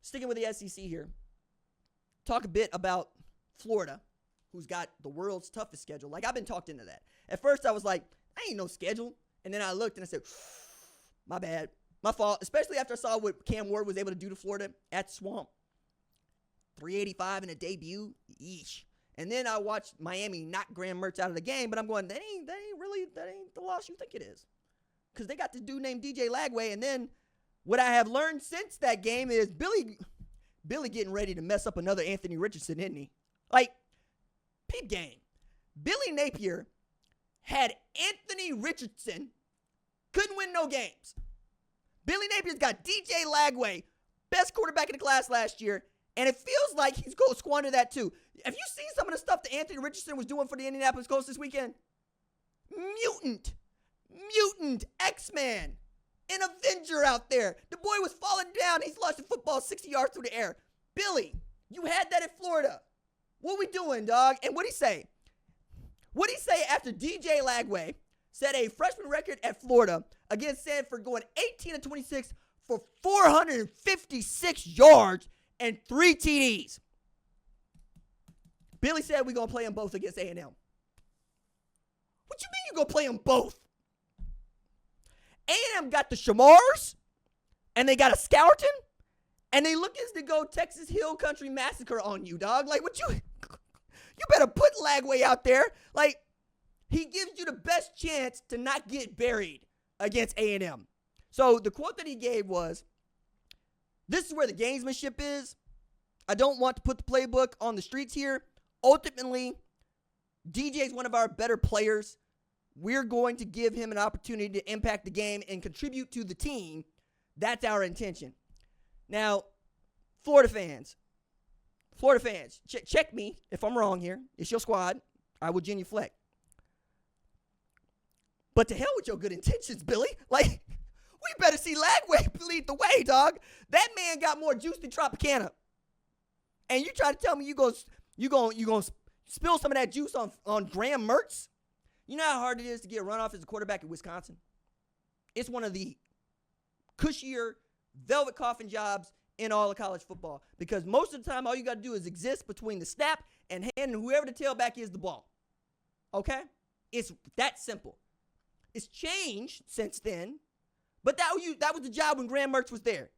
sticking with the SEC here, talk a bit about Florida, who's got the world's toughest schedule. Like, I've been talked into that. At first, I was like, I ain't no schedule. And then I looked and I said, my bad. My fault. Especially after I saw what Cam Ward was able to do to Florida at Swamp. 385 in a debut. Yeesh. And then I watched Miami knock Graham Mertz out of the game, but I'm going, that ain't the loss you think it is. Because they got this dude named DJ Lagway. And then what I have learned since that game is Billy getting ready to mess up another Anthony Richardson, isn't he? Like, peep game. Billy Napier had Anthony Richardson, couldn't win no games. Billy Napier's got DJ Lagway, best quarterback in the class last year, and it feels like he's going to squander that too. Have you seen some of the stuff that Anthony Richardson was doing for the Indianapolis Colts this weekend? Mutant, X-Man, an Avenger out there. The boy was falling down. He's launched the football 60 yards through the air. Billy, you had that in Florida. What we doing, dog? And what'd he say? What'd he say after DJ Lagway set a freshman record at Florida against Samford, going 18-26 for 456 yards and 3 TDs? Billy said we're going to play them both against A&M. What you mean you're going to play them both? A&M got the Shemars, and they got a Scourton, and they looking to go Texas Hill Country Massacre on you, dog. Like, what you better put Lagway out there. Like, he gives you the best chance to not get buried against A&M. So the quote that he gave was, this is where the gamesmanship is. I don't want to put the playbook on the streets here. Ultimately, DJ is one of our better players. We're going to give him an opportunity to impact the game and contribute to the team. That's our intention. Now, Florida fans, check me if I'm wrong here. It's your squad. I will genuflect. But to hell with your good intentions, Billy. Like, we better see Lagway lead the way, dog. That man got more juice than Tropicana. And you try to tell me you gonna spill some of that juice on Graham Mertz? You know how hard it is to get run off as a quarterback in Wisconsin? It's one of the cushier, velvet coffin jobs in all of college football. Because most of the time, all you got to do is exist between the snap and handing whoever the tailback is the ball. Okay? It's that simple. It's changed since then, but that was the job when Graham Mertz was there.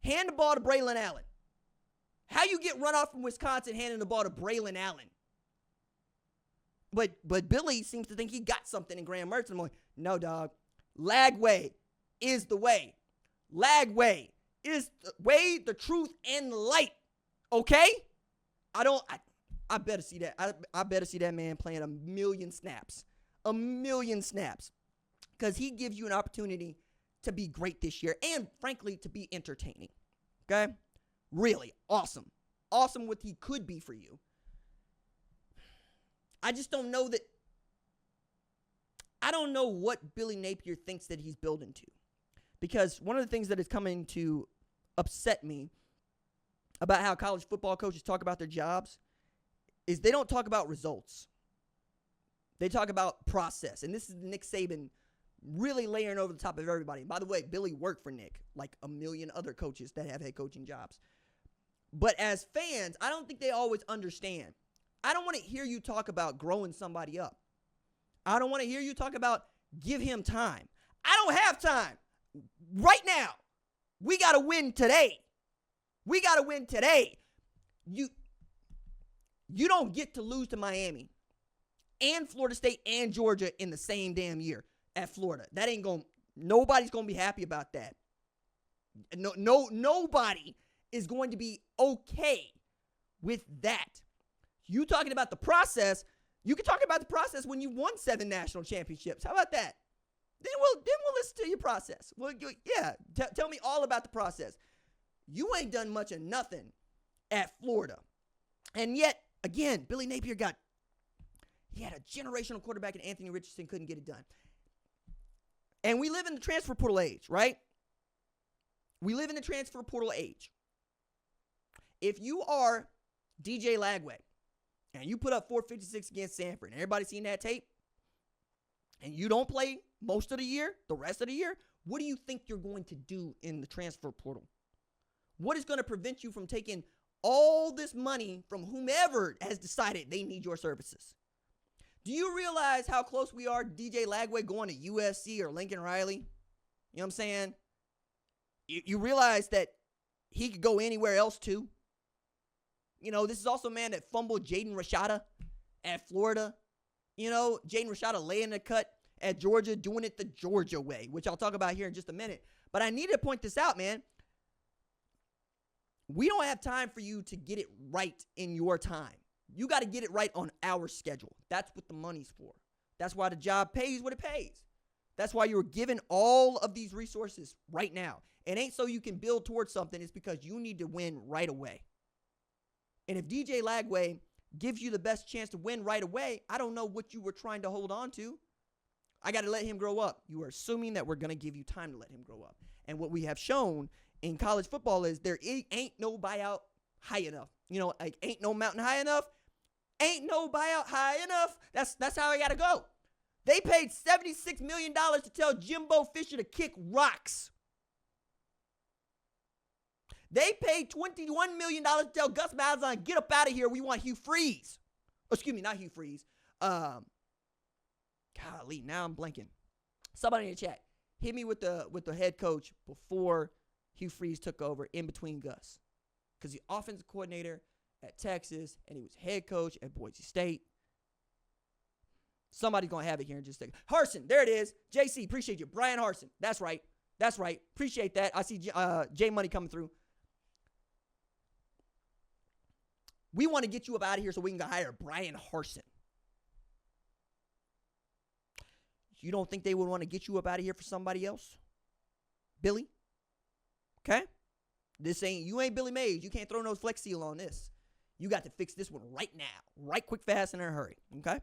Hand the ball to Braylon Allen. How you get run off from Wisconsin handing the ball to Braylon Allen? But Billy seems to think he got something in Graham Mertz. I'm like, no, dog. Lagway is the way. Lagway is the way, the truth, and the light. Okay? I better see that. I better see that man playing a million snaps. A million snaps. Because he gives you an opportunity to be great this year and, frankly, to be entertaining. Okay? Really awesome. Awesome what he could be for you. I just don't know that. I don't know what Billy Napier thinks that he's building to. Because one of the things that is coming to upset me about how college football coaches talk about their jobs is they don't talk about results. They talk about process. And this is Nick Saban really layering over the top of everybody. And by the way, Billy worked for Nick, like a million other coaches that have head coaching jobs. But as fans, I don't think they always understand. I don't want to hear you talk about growing somebody up. I don't want to hear you talk about give him time. I don't have time. Right now, we got to win today. We got to win today. You don't get to lose to Miami and Florida State and Georgia in the same damn year at Florida. That ain't going, nobody's going to be happy about that. Nobody is going to be okay with that. You talking about the process, you can talk about the process when you won 7 national championships. How about that? Then we'll listen to your process. Well, tell me all about the process. You ain't done much of nothing at Florida. And yet, again, Billy Napier he had a generational quarterback, and Anthony Richardson couldn't get it done. And we live in the transfer portal age, right? We live in the transfer portal age. If you are DJ Lagway, and you put up 456 against Samford, and everybody seen that tape, and you don't play most of the year, the rest of the year, what do you think you're going to do in the transfer portal? What is going to prevent you from taking all this money from whomever has decided they need your services? Do you realize how close we are to DJ Lagway going to USC or Lincoln Riley? You know what I'm saying? You realize that he could go anywhere else too? You know, this is also a man that fumbled Jaden Rashada at Florida. You know, Jaden Rashada laying the cut at Georgia, doing it the Georgia way, which I'll talk about here in just a minute. But I need to point this out, man. We don't have time for you to get it right in your time. You got to get it right on our schedule. That's what the money's for. That's why the job pays what it pays. That's why you're given all of these resources right now. It ain't so you can build towards something. It's because you need to win right away. And if DJ Lagway gives you the best chance to win right away, I don't know what you were trying to hold on to. I got to let him grow up. You are assuming that we're going to give you time to let him grow up. And what we have shown in college football is there ain't no buyout high enough. You know, like ain't no mountain high enough. Ain't no buyout high enough. That's how I got to go. They paid $76 million to tell Jimbo Fisher to kick rocks. They paid $21 million to tell Gus Malzahn, get up out of here. We want Hugh Freeze. Excuse me, not Hugh Freeze. Golly, now I'm blanking. Somebody in the chat, hit me with the head coach before Hugh Freeze took over in between Gus. Because the offensive coordinator at Texas, and he was head coach at Boise State. Somebody's going to have it here in just a second. Harsin, there it is. JC, appreciate you. Brian Harsin. That's right. That's right. Appreciate that. I see J Money coming through. We want to get you up out of here so we can go hire Brian Harsin. You don't think they would want to get you up out of here for somebody else? Billy? Okay? You ain't Billy Mays. You can't throw no Flex Seal on this. You got to fix this one right now. Right quick, fast, and in a hurry. Okay?